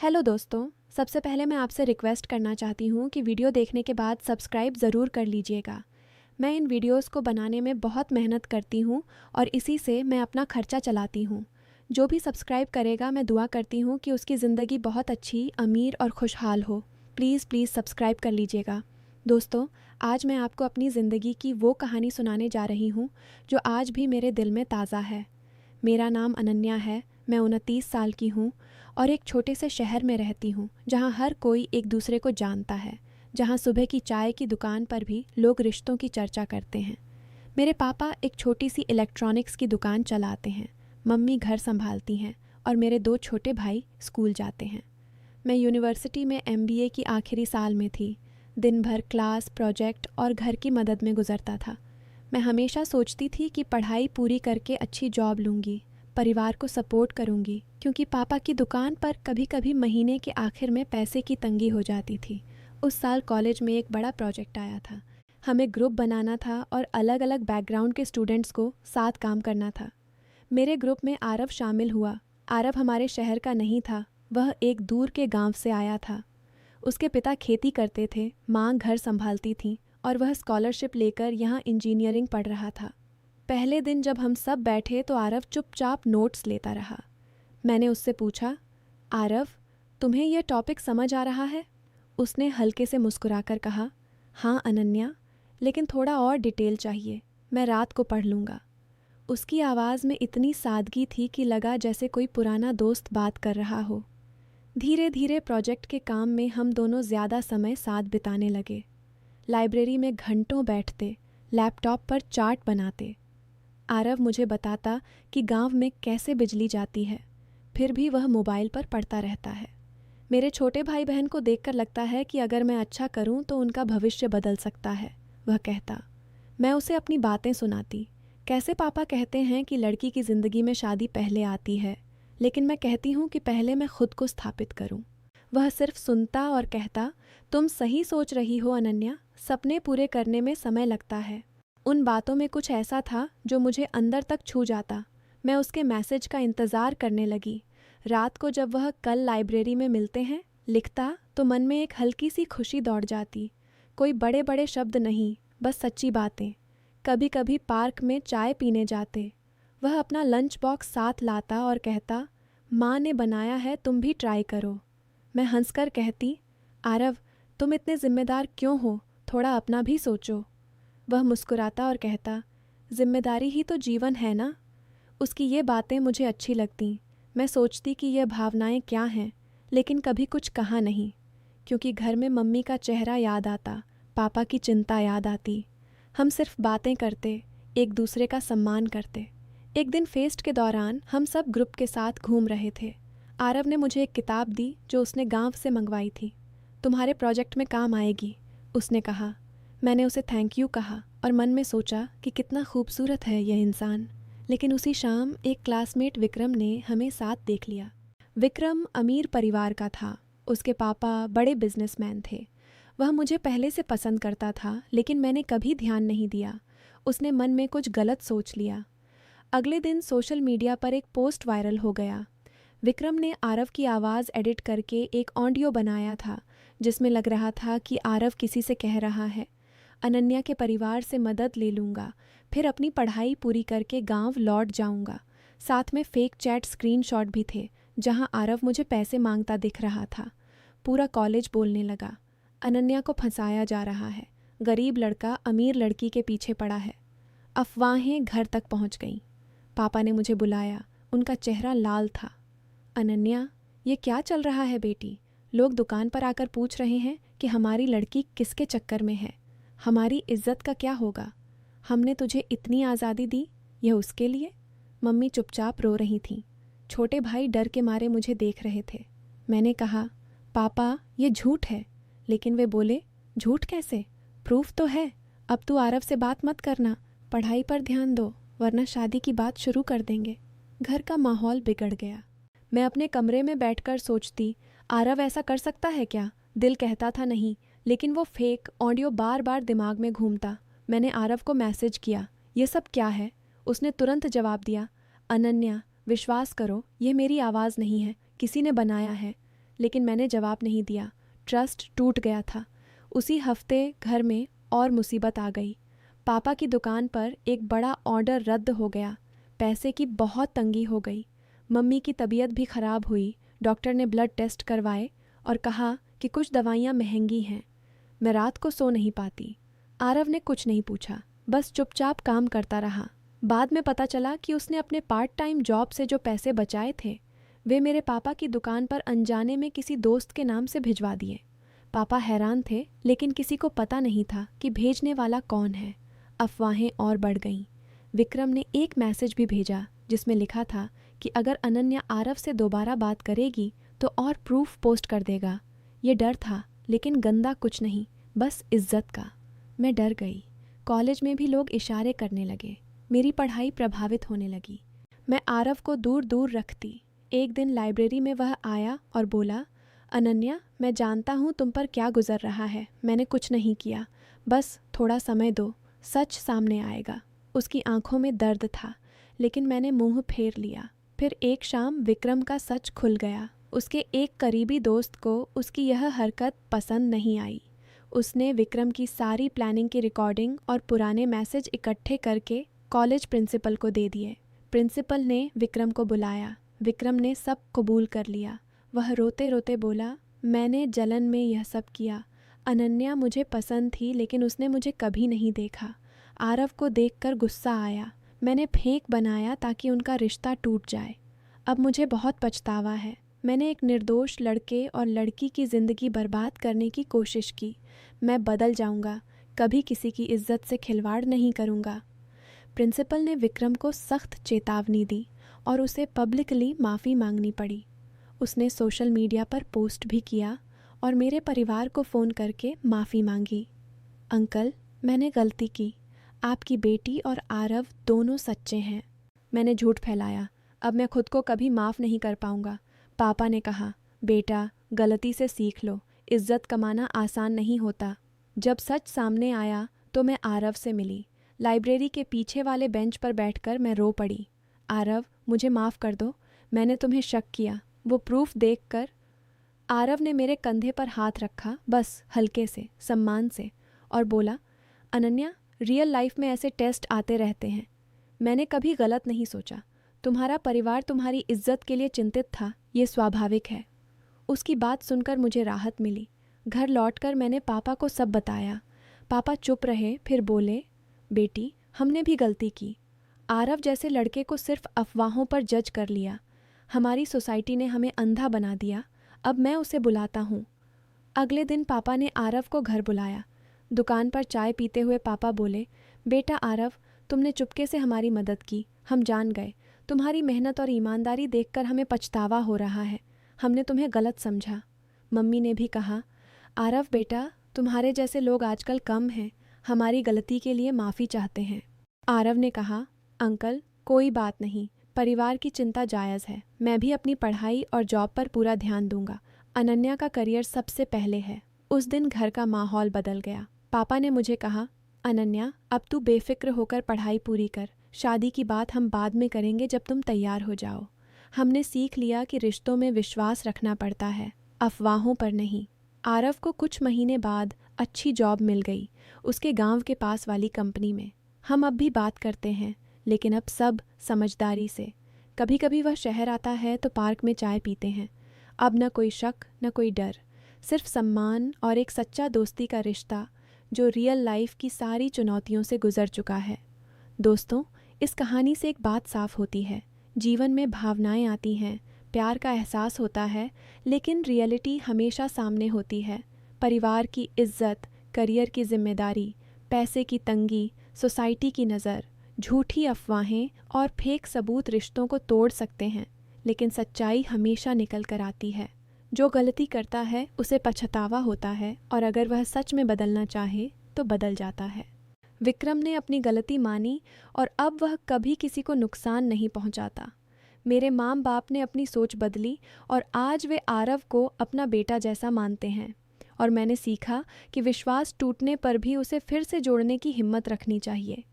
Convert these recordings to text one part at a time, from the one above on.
Hello दोस्तों। सबसे पहले मैं आपसे रिक्वेस्ट करना चाहती हूँ कि वीडियो देखने के बाद सब्सक्राइब ज़रूर कर लीजिएगा। मैं इन वीडियोस को बनाने में बहुत मेहनत करती हूँ और इसी से मैं अपना खर्चा चलाती हूँ। जो भी सब्सक्राइब करेगा मैं दुआ करती हूँ कि उसकी ज़िंदगी बहुत अच्छी, अमीर और खुशहाल हो। प्लीज़ प्लीज़ सब्सक्राइब कर लीजिएगा। दोस्तों, आज मैं आपको अपनी ज़िंदगी की वो कहानी सुनाने जा रही हूँ जो आज भी मेरे दिल में ताज़ा है। मेरा नाम अनन्या है। मैं 29 साल की हूँ और एक छोटे से शहर में रहती हूँ जहाँ हर कोई एक दूसरे को जानता है, जहाँ सुबह की चाय की दुकान पर भी लोग रिश्तों की चर्चा करते हैं। मेरे पापा एक छोटी सी इलेक्ट्रॉनिक्स की दुकान चलाते हैं, मम्मी घर संभालती हैं और मेरे 2 छोटे भाई स्कूल जाते हैं। मैं यूनिवर्सिटी में MBA की आखिरी साल में थी। दिन भर क्लास, प्रोजेक्ट और घर की मदद में गुजरता था। मैं हमेशा सोचती थी कि पढ़ाई पूरी करके अच्छी जॉब लूँगी, परिवार को सपोर्ट करूँगी, क्योंकि पापा की दुकान पर कभी कभी महीने के आखिर में पैसे की तंगी हो जाती थी। उस साल कॉलेज में एक बड़ा प्रोजेक्ट आया था। हमें ग्रुप बनाना था और अलग अलग बैकग्राउंड के स्टूडेंट्स को साथ काम करना था। मेरे ग्रुप में आरव शामिल हुआ। आरव हमारे शहर का नहीं था, वह एक दूर के गांव से आया था। उसके पिता खेती करते थे, माँ घर संभालती थी और वह स्कॉलरशिप लेकर यहाँ इंजीनियरिंग पढ़ रहा था। पहले दिन जब हम सब बैठे तो आरव चुपचाप नोट्स लेता रहा। मैंने उससे पूछा, आरव, तुम्हें यह टॉपिक समझ आ रहा है? उसने हल्के से मुस्कुराकर कहा, हाँ अनन्या, लेकिन थोड़ा और डिटेल चाहिए, मैं रात को पढ़ लूँगा। उसकी आवाज़ में इतनी सादगी थी कि लगा जैसे कोई पुराना दोस्त बात कर रहा हो। धीरे धीरे प्रोजेक्ट के काम में हम दोनों ज़्यादा समय साथ बिताने लगे। लाइब्रेरी में घंटों बैठते, लैपटॉप पर चार्ट बनाते। आरव मुझे बताता कि गांव में कैसे बिजली जाती है, फिर भी वह मोबाइल पर पढ़ता रहता है। मेरे छोटे भाई बहन को देखकर लगता है कि अगर मैं अच्छा करूं तो उनका भविष्य बदल सकता है, वह कहता। मैं उसे अपनी बातें सुनाती, कैसे पापा कहते हैं कि लड़की की ज़िंदगी में शादी पहले आती है, लेकिन मैं कहती हूँ कि पहले मैं खुद को स्थापित करूँ। वह सिर्फ सुनता और कहता, तुम सही सोच रही हो अनन्या, सपने पूरे करने में समय लगता है। उन बातों में कुछ ऐसा था जो मुझे अंदर तक छू जाता। मैं उसके मैसेज का इंतज़ार करने लगी। रात को जब वह कल लाइब्रेरी में मिलते हैं लिखता तो मन में एक हल्की सी खुशी दौड़ जाती। कोई बड़े बड़े शब्द नहीं, बस सच्ची बातें। कभी कभी पार्क में चाय पीने जाते। वह अपना लंच बॉक्स साथ लाता और कहता, माँ ने बनाया है, तुम भी ट्राई करो। मैं हंसकर कहती, आरव, तुम इतने जिम्मेदार क्यों हो, थोड़ा अपना भी सोचो। वह मुस्कुराता और कहता, जिम्मेदारी ही तो जीवन है ना। उसकी ये बातें मुझे अच्छी लगतीं। मैं सोचती कि यह भावनाएं क्या हैं, लेकिन कभी कुछ कहा नहीं, क्योंकि घर में मम्मी का चेहरा याद आता, पापा की चिंता याद आती। हम सिर्फ बातें करते, एक दूसरे का सम्मान करते। एक दिन फेस्ट के दौरान हम सब ग्रुप के साथ घूम रहे थे। आरव ने मुझे एक किताब दी जो उसने गांव से मंगवाई थी। तुम्हारे प्रोजेक्ट में काम आएगी, उसने कहा। मैंने उसे थैंक यू कहा और मन में सोचा कि कितना खूबसूरत है यह इंसान। लेकिन उसी शाम एक क्लासमेट विक्रम ने हमें साथ देख लिया। विक्रम अमीर परिवार का था। उसके पापा बड़े बिजनेसमैन थे। वह मुझे पहले से पसंद करता था, लेकिन मैंने कभी ध्यान नहीं दिया। उसने मन में कुछ गलत सोच लिया। अगले दिन सोशल मीडिया पर एक पोस्ट वायरल हो गया। विक्रम ने आरव की आवाज़ एडिट करके एक ऑडियो बनाया था, जिसमें लग रहा था कि आरव किसी से कह रहा है, अनन्या के परिवार से मदद ले लूँगा, फिर अपनी पढ़ाई पूरी करके गांव लौट जाऊँगा। साथ में फेक चैट स्क्रीनशॉट भी थे, जहां आरव मुझे पैसे मांगता दिख रहा था। पूरा कॉलेज बोलने लगा, अनन्या को फंसाया जा रहा है, गरीब लड़का अमीर लड़की के पीछे पड़ा है। अफवाहें घर तक पहुंच गईं। पापा ने मुझे बुलाया, उनका चेहरा लाल था। अनन्या, ये क्या चल रहा है बेटी? लोग दुकान पर आकर पूछ रहे हैं कि हमारी लड़की किसके चक्कर में है। हमारी इज्जत का क्या होगा? हमने तुझे इतनी आज़ादी दी, यह उसके लिए? मम्मी चुपचाप रो रही थीं। छोटे भाई डर के मारे मुझे देख रहे थे। मैंने कहा, पापा ये झूठ है। लेकिन वे बोले, झूठ कैसे? प्रूफ तो है। अब तू आरव से बात मत करना, पढ़ाई पर ध्यान दो, वरना शादी की बात शुरू कर देंगे। घर का माहौल बिगड़ गया। मैं अपने कमरे में बैठकर सोचती, आरव ऐसा कर सकता है क्या? दिल कहता था नहीं, लेकिन वो फेक ऑडियो बार बार दिमाग में घूमता। मैंने आरव को मैसेज किया, ये सब क्या है? उसने तुरंत जवाब दिया, अनन्या, विश्वास करो, ये मेरी आवाज़ नहीं है, किसी ने बनाया है। लेकिन मैंने जवाब नहीं दिया। ट्रस्ट टूट गया था। उसी हफ्ते घर में और मुसीबत आ गई। पापा की दुकान पर एक बड़ा ऑर्डर रद्द हो गया। पैसे की बहुत तंगी हो गई। मम्मी की तबीयत भी खराब हुई। डॉक्टर ने ब्लड टेस्ट करवाए और कहा कि कुछ दवाइयाँ महंगी हैं। मैं रात को सो नहीं पाती। आरव ने कुछ नहीं पूछा, बस चुपचाप काम करता रहा। बाद में पता चला कि उसने अपने पार्ट टाइम जॉब से जो पैसे बचाए थे वे मेरे पापा की दुकान पर अनजाने में किसी दोस्त के नाम से भिजवा दिए। पापा हैरान थे, लेकिन किसी को पता नहीं था कि भेजने वाला कौन है। अफवाहें और बढ़ गईं। विक्रम ने एक मैसेज भी भेजा जिसमें लिखा था कि अगर अनन्या आरव से दोबारा बात करेगी तो और प्रूफ पोस्ट कर देगा। ये डर था, लेकिन गंदा कुछ नहीं, बस इज्जत का। मैं डर गई। कॉलेज में भी लोग इशारे करने लगे। मेरी पढ़ाई प्रभावित होने लगी। मैं आरव को दूर दूर रखती। एक दिन लाइब्रेरी में वह आया और बोला, अनन्या, मैं जानता हूँ तुम पर क्या गुजर रहा है। मैंने कुछ नहीं किया, बस थोड़ा समय दो, सच सामने आएगा। उसकी आंखों में दर्द था, लेकिन मैंने मुंह फेर लिया। फिर एक शाम विक्रम का सच खुल गया। उसके एक करीबी दोस्त को उसकी यह हरकत पसंद नहीं आई। उसने विक्रम की सारी प्लानिंग की रिकॉर्डिंग और पुराने मैसेज इकट्ठे करके कॉलेज प्रिंसिपल को दे दिए। प्रिंसिपल ने विक्रम को बुलाया। विक्रम ने सब कबूल कर लिया। वह रोते रोते बोला, मैंने जलन में यह सब किया। अनन्या मुझे पसंद थी, लेकिन उसने मुझे कभी नहीं देखा। आरव को देखकर गुस्सा आया। मैंने फेंक बनाया ताकि उनका रिश्ता टूट जाए। अब मुझे बहुत पछतावा है। मैंने एक निर्दोष लड़के और लड़की की ज़िंदगी बर्बाद करने की कोशिश की। मैं बदल जाऊंगा, कभी किसी की इज्जत से खिलवाड़ नहीं करूंगा। प्रिंसिपल ने विक्रम को सख्त चेतावनी दी और उसे पब्लिकली माफ़ी मांगनी पड़ी। उसने सोशल मीडिया पर पोस्ट भी किया और मेरे परिवार को फ़ोन करके माफ़ी मांगी। अंकल, मैंने गलती की। आपकी बेटी और आरव दोनों सच्चे हैं। मैंने झूठ फैलाया। अब मैं खुद को कभी माफ़ नहीं कर पाऊंगा। पापा ने कहा, बेटा, गलती से सीख लो। इज्जत कमाना आसान नहीं होता। जब सच सामने आया तो मैं आरव से मिली। लाइब्रेरी के पीछे वाले बेंच पर बैठकर मैं रो पड़ी। आरव, मुझे माफ़ कर दो। मैंने तुम्हें शक किया। वो प्रूफ देखकर आरव ने मेरे कंधे पर हाथ रखा, बस हल्के से, सम्मान से, और बोला, अनन्या, रियल लाइफ में ऐसे टेस्ट आते रहते हैं। मैंने कभी गलत नहीं सोचा। तुम्हारा परिवार तुम्हारी इज्जत के लिए चिंतित था, ये स्वाभाविक है। उसकी बात सुनकर मुझे राहत मिली। घर लौटकर मैंने पापा को सब बताया। पापा चुप रहे, फिर बोले, बेटी, हमने भी गलती की। आरव जैसे लड़के को सिर्फ अफवाहों पर जज कर लिया। हमारी सोसाइटी ने हमें अंधा बना दिया। अब मैं उसे बुलाता हूँ। अगले दिन पापा ने आरव को घर बुलाया। दुकान पर चाय पीते हुए पापा बोले, बेटा आरव, तुमने चुपके से हमारी मदद की। हम जान गए। तुम्हारी मेहनत और ईमानदारी देखकर हमें पछतावा हो रहा है। हमने तुम्हें गलत समझा। मम्मी ने भी कहा, आरव बेटा, तुम्हारे जैसे लोग आजकल कम हैं। हमारी गलती के लिए माफ़ी चाहते हैं। आरव ने कहा, अंकल, कोई बात नहीं। परिवार की चिंता जायज़ है। मैं भी अपनी पढ़ाई और जॉब पर पूरा ध्यान दूंगा। अनन्या का करियर सबसे पहले है। उस दिन घर का माहौल बदल गया। पापा ने मुझे कहा, अनन्या, अब तू बेफिक्र होकर पढ़ाई पूरी कर। शादी की बात हम बाद में करेंगे जब तुम तैयार हो जाओ। हमने सीख लिया कि रिश्तों में विश्वास रखना पड़ता है, अफवाहों पर नहीं। आरव को कुछ महीने बाद अच्छी जॉब मिल गई, उसके गांव के पास वाली कंपनी में। हम अब भी बात करते हैं, लेकिन अब सब समझदारी से। कभी कभी वह शहर आता है तो पार्क में चाय पीते हैं। अब न कोई शक, न कोई डर, सिर्फ सम्मान और एक सच्चा दोस्ती का रिश्ता जो रियल लाइफ की सारी चुनौतियों से गुजर चुका है। दोस्तों, इस कहानी से एक बात साफ होती है। जीवन में भावनाएं आती हैं, प्यार का एहसास होता है, लेकिन रियलिटी हमेशा सामने होती है। परिवार की इज्जत, करियर की जिम्मेदारी, पैसे की तंगी, सोसाइटी की नज़र, झूठी अफवाहें और फेक सबूत रिश्तों को तोड़ सकते हैं, लेकिन सच्चाई हमेशा निकल कर आती है। जो गलती करता है उसे पछतावा होता है, और अगर वह सच में बदलना चाहे तो बदल जाता है। विक्रम ने अपनी गलती मानी और अब वह कभी किसी को नुकसान नहीं पहुंचाता। मेरे माँ बाप ने अपनी सोच बदली और आज वे आरव को अपना बेटा जैसा मानते हैं। और मैंने सीखा कि विश्वास टूटने पर भी उसे फिर से जोड़ने की हिम्मत रखनी चाहिए।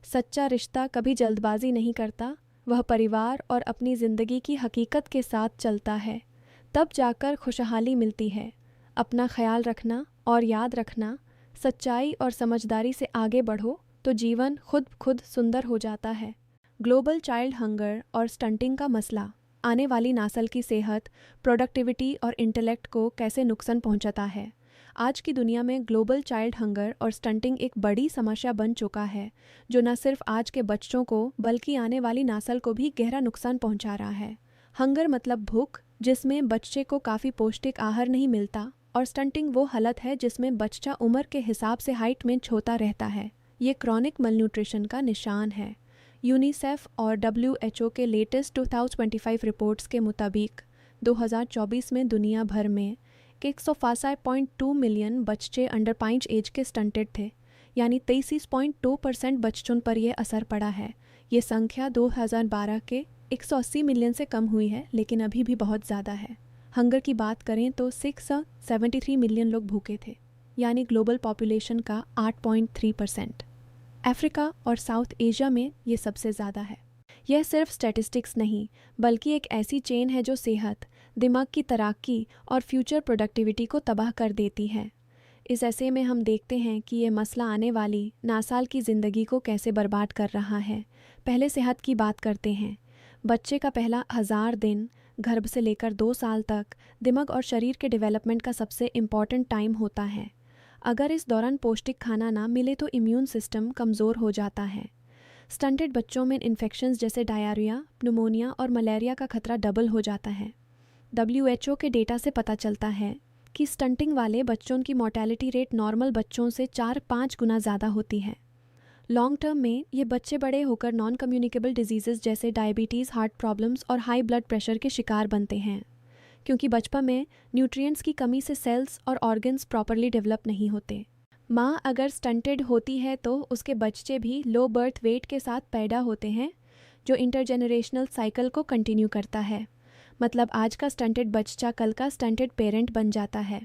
सच्चा रिश्ता कभी जल्दबाजी नहीं करता, वह परिवार और अपनी ज़िंदगी की हकीकत के साथ चलता है। तब जाकर खुशहाली मिलती है। अपना ख्याल रखना और याद रखना, सच्चाई और समझदारी से आगे बढ़ो तो जीवन खुद सुंदर हो जाता है। ग्लोबल चाइल्ड हंगर और स्टंटिंग का मसला आने वाली नस्ल की सेहत, प्रोडक्टिविटी और इंटेलेक्ट को कैसे नुकसान पहुंचाता है। आज की दुनिया में ग्लोबल चाइल्ड हंगर और स्टंटिंग एक बड़ी समस्या बन चुका है, जो न सिर्फ आज के बच्चों को बल्कि आने वाली नस्ल को भी गहरा नुकसान पहुंचा रहा है। हंगर मतलब भूख, जिसमें बच्चे को काफ़ी पौष्टिक आहार नहीं मिलता, और स्टंटिंग वो हालत है जिसमें बच्चा उम्र के हिसाब से हाइट में छोटा रहता है। ये क्रॉनिक मलन्यूट्रिशन का निशान है। यूनिसेफ और WHO के लेटेस्ट 2025 रिपोर्ट्स के मुताबिक 2024 में दुनिया भर में 105.2 मिलियन बच्चे अंडर 5 एज के स्टंटेड थे, यानी 33.2% बच्चों पर यह असर पड़ा है। ये संख्या 2012 के 180 मिलियन से कम हुई है, लेकिन अभी भी बहुत ज़्यादा है। हंगर की बात करें तो 673 मिलियन लोग भूखे थे, यानी ग्लोबल पॉपुलेशन का 8.3%। अफ्रीका और साउथ एशिया में ये सबसे ज़्यादा है। यह सिर्फ स्टैटिस्टिक्स नहीं, बल्कि एक ऐसी चेन है जो सेहत, दिमाग की तरक्की और फ्यूचर प्रोडक्टिविटी को तबाह कर देती है। इस ऐसे में हम देखते हैं कि ये मसला आने वाली नासाल की ज़िंदगी को कैसे बर्बाद कर रहा है। पहले सेहत की बात करते हैं। बच्चे का पहला 1000 दिन गर्भ से लेकर 2 साल तक दिमाग और शरीर के डेवलपमेंट का सबसे इम्पॉर्टेंट टाइम होता है। अगर इस दौरान पौष्टिक खाना ना मिले तो इम्यून सिस्टम कमज़ोर हो जाता है। स्टंटेड बच्चों में इन्फेक्शंस जैसे डायरिया, पनोमोनिया और मलेरिया का खतरा डबल हो जाता है। WHO के डेटा से पता चलता है कि स्टंटिंग वाले बच्चों की मोर्टेलिटी रेट नॉर्मल बच्चों से 4-5 गुना ज़्यादा होती है। लॉन्ग टर्म में ये बच्चे बड़े होकर नॉन कम्युनिकेबल डिजीज़ जैसे डायबिटीज़, हार्ट प्रॉब्लम्स और हाई ब्लड प्रेशर के शिकार बनते हैं, क्योंकि बचपन में न्यूट्रिएंट्स की कमी से सेल्स और ऑर्गन्स प्रॉपरली डेवलप नहीं होते। माँ अगर स्टंटेड होती है तो उसके बच्चे भी लो बर्थ वेट के साथ पैदा होते हैं, जो इंटरजेनरेशनल साइकिल को कंटिन्यू करता है। मतलब आज का स्टंटेड बच्चा कल का स्टंटेड पेरेंट बन जाता है।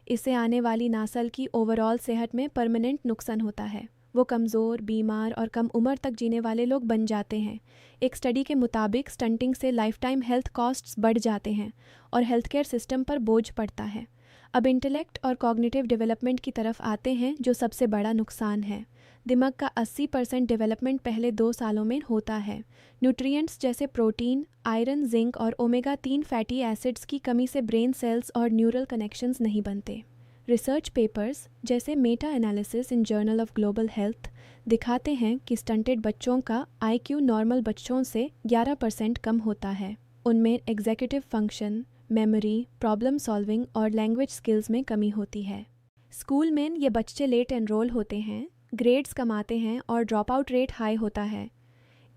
इससे आने वाली नस्ल की ओवरऑल सेहत में परमानेंट नुकसान होता है। वो कमज़ोर, बीमार और कम उम्र तक जीने वाले लोग बन जाते हैं। एक स्टडी के मुताबिक स्टंटिंग से लाइफ टाइम हेल्थ कॉस्ट्स बढ़ जाते हैं और हेल्थ केयर सिस्टम पर बोझ पड़ता है। अब इंटेलेक्ट और कॉग्निटिव डेवलपमेंट की तरफ आते हैं, जो सबसे बड़ा नुकसान है। दिमाग का 80% डेवलपमेंट पहले 2 सालों में होता है। न्यूट्रिएंट्स जैसे प्रोटीन, आयरन, जिंक और ओमेगा 3 फैटी एसिड्स की कमी से ब्रेन सेल्स और न्यूरल कनेक्शंस नहीं बनते। रिसर्च पेपर्स जैसे Meta analysis in journal of global health दिखाते हैं कि स्टंटेड बच्चों का IQ नॉर्मल बच्चों से 11% कम होता है। उनमें executive function, memory, problem solving और लैंग्वेज स्किल्स में कमी होती है। स्कूल में ये बच्चे लेट एनरोल होते हैं, ग्रेड्स कमाते हैं और ड्रॉप आउट रेट हाई होता है।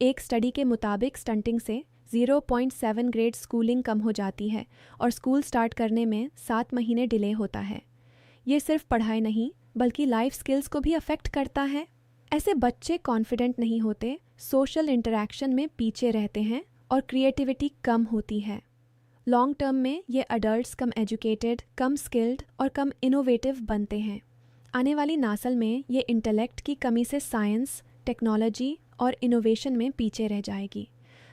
एक स्टडी के मुताबिक स्टंटिंग से 0.7 ग्रेड स्कूलिंग कम हो जाती है और स्कूल स्टार्ट करने में 7 महीने डिले होता है। ये सिर्फ पढ़ाई नहीं, बल्कि लाइफ स्किल्स को भी अफेक्ट करता है। ऐसे बच्चे कॉन्फिडेंट नहीं होते, सोशल इंटरेक्शन में पीछे रहते हैं और क्रिएटिविटी कम होती है। लॉन्ग टर्म में ये अडल्ट्स कम एजुकेटेड, कम स्किल्ड और कम इनोवेटिव बनते हैं। आने वाली नस्ल में ये इंटेलेक्ट की कमी से साइंस, टेक्नोलॉजी और इनोवेशन में पीछे रह जाएगी।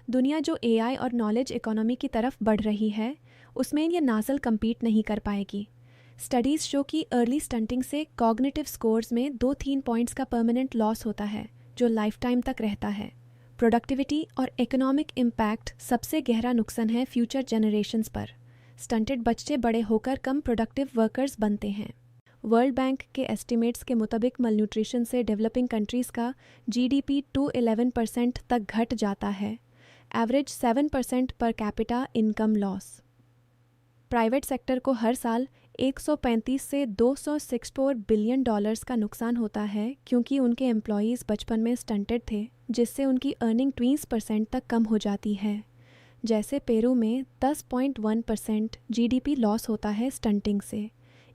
दुनिया जो AI और नॉलेज इकोनॉमी की तरफ बढ़ रही है, उसमें ये नस्ल कम्पीट नहीं कर पाएगी। स्टडीज़ शो कि अर्ली स्टंटिंग से कॉग्निटिव स्कोर्स में 2-3 पॉइंट्स का परमानेंट लॉस होता है, जो लाइफ टाइम तक रहता है। प्रोडक्टिविटी और इकोनॉमिक इम्पैक्ट सबसे गहरा नुकसान है फ्यूचर जनरेशन्स पर। स्टंटेड बच्चे बड़े होकर कम प्रोडक्टिव वर्कर्स बनते हैं। वर्ल्ड बैंक के एस्टिमेट्स के मुताबिक मलन्यूट्रिशन से डेवलपिंग कंट्रीज़ का GDP 11% तक घट जाता है। Average 7% per capita income loss. Private sector को हर साल 135 से 264 बिलियन डॉलर्स का नुकसान होता है, क्योंकि उनके एम्प्लॉयज़ बचपन में स्टंटेड थे, जिससे उनकी अर्निंग 20% तक कम हो जाती है। जैसे पेरू में 10.1% GDP लॉस होता है स्टंटिंग से।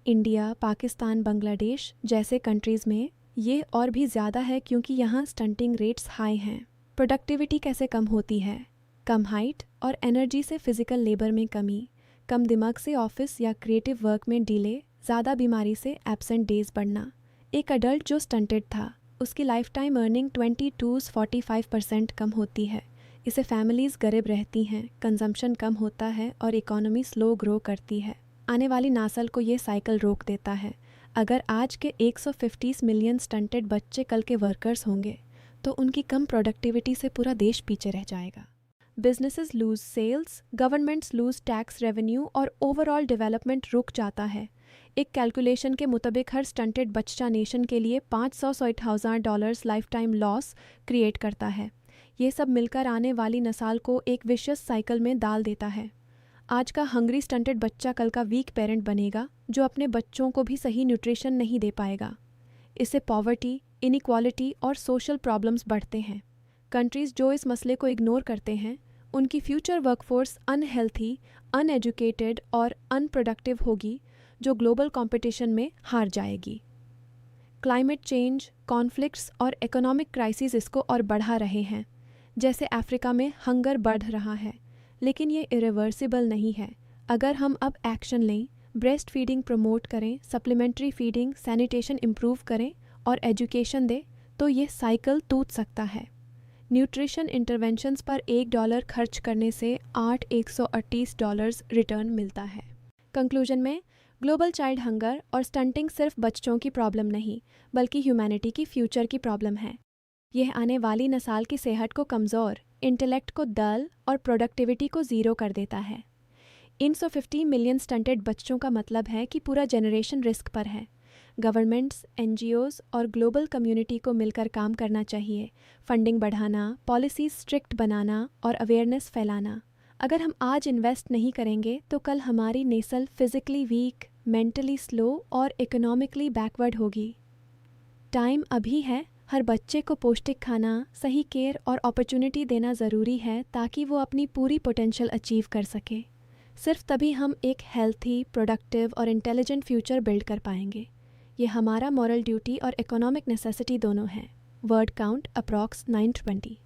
इंडिया, पाकिस्तान, बांग्लादेश जैसे कंट्रीज़ में ये और भी ज़्यादा है, क्योंकि यहाँ स्टंटिंग रेट्स हाई हैं। प्रोडक्टिविटी कैसे कम होती है? कम हाइट और एनर्जी से फिजिकल लेबर में कमी, कम दिमाग से ऑफिस या क्रिएटिव वर्क में डिले, ज़्यादा बीमारी से एब्सेंट डेज बढ़ना। एक अडल्ट जो स्टंटेड था, उसकी लाइफ टाइम अर्निंग 22 से 45% कम होती है। इससे फैमिलीज़ गरीब रहती हैं, कंजम्पशन कम होता है और इकोनॉमी स्लो ग्रो करती है। आने वाली नस्ल को ये साइकिल रोक देता है। अगर आज के 150 मिलियन स्टंटेड बच्चे कल के वर्कर्स होंगे तो उनकी कम प्रोडक्टिविटी से पूरा देश पीछे रह जाएगा। Businesses lose sales, governments lose tax revenue और ओवरऑल डेवलपमेंट रुक जाता है। एक कैलकुलेशन के मुताबिक हर स्टंटेड बच्चा नेशन के लिए $500,000 लाइफ टाइम लॉस क्रिएट करता है। ये सब मिलकर आने वाली नस्ल को एक विशियस साइकिल में डाल देता है। आज का हंग्री स्टंटेड बच्चा कल का वीक पेरेंट बनेगा जो अपने बच्चों को भी सही न्यूट्रिशन नहीं दे पाएगा। इससे पॉवर्टी, इनइक्वालिटी और सोशल प्रॉब्लम्स बढ़ते हैं। कंट्रीज़ जो इस मसले को इग्नोर करते हैं उनकी फ्यूचर वर्कफोर्स अनहेल्थी, अनएजुकेटेड और अनप्रोडक्टिव होगी जो ग्लोबल कंपटीशन में हार जाएगी। क्लाइमेट चेंज, कॉन्फ्लिक्ट्स और इकोनॉमिक क्राइसिस इसको और बढ़ा रहे हैं। जैसे अफ्रीका में हंगर बढ़ रहा है, लेकिन ये इरिवर्सिबल नहीं है। अगर हम अब एक्शन लें, ब्रेस्ट फीडिंग प्रमोट करें, सप्लीमेंट्री फीडिंग, सैनिटेशन इम्प्रूव करें और एजुकेशन दें तो ये साइकिल टूट सकता है। न्यूट्रिशन इंटरवेंशंस पर $1 खर्च करने से $8,138 रिटर्न मिलता है। कंक्लूजन में, ग्लोबल चाइल्ड हंगर और स्टंटिंग सिर्फ बच्चों की प्रॉब्लम नहीं बल्कि ह्यूमैनिटी की फ्यूचर की प्रॉब्लम है। यह आने वाली नस्ल की सेहत को कमज़ोर, इंटेलेक्ट को डल और प्रोडक्टिविटी को ज़ीरो कर देता है। इन 150 मिलियन स्टंटेड बच्चों का मतलब है कि पूरा जनरेशन रिस्क पर है। गवर्नमेंट्स, NGOs और ग्लोबल कम्युनिटी को मिलकर काम करना चाहिए। फंडिंग बढ़ाना, पॉलिसीज स्ट्रिक्ट बनाना और अवेयरनेस फैलाना। अगर हम आज इन्वेस्ट नहीं करेंगे तो कल हमारी नस्ल फिज़िकली वीक, मेंटली स्लो और इकोनॉमिकली बैकवर्ड होगी। टाइम अभी है। हर बच्चे को पौष्टिक खाना, सही केयर और अपॉर्चुनिटी देना ज़रूरी है ताकि वो अपनी पूरी पोटेंशियल अचीव कर सके। सिर्फ तभी हम एक हेल्थी, प्रोडक्टिव और इंटेलिजेंट फ्यूचर बिल्ड कर पाएंगे। ये हमारा मॉरल ड्यूटी और इकोनॉमिक नेसेसिटी दोनों है। Word count approx 920।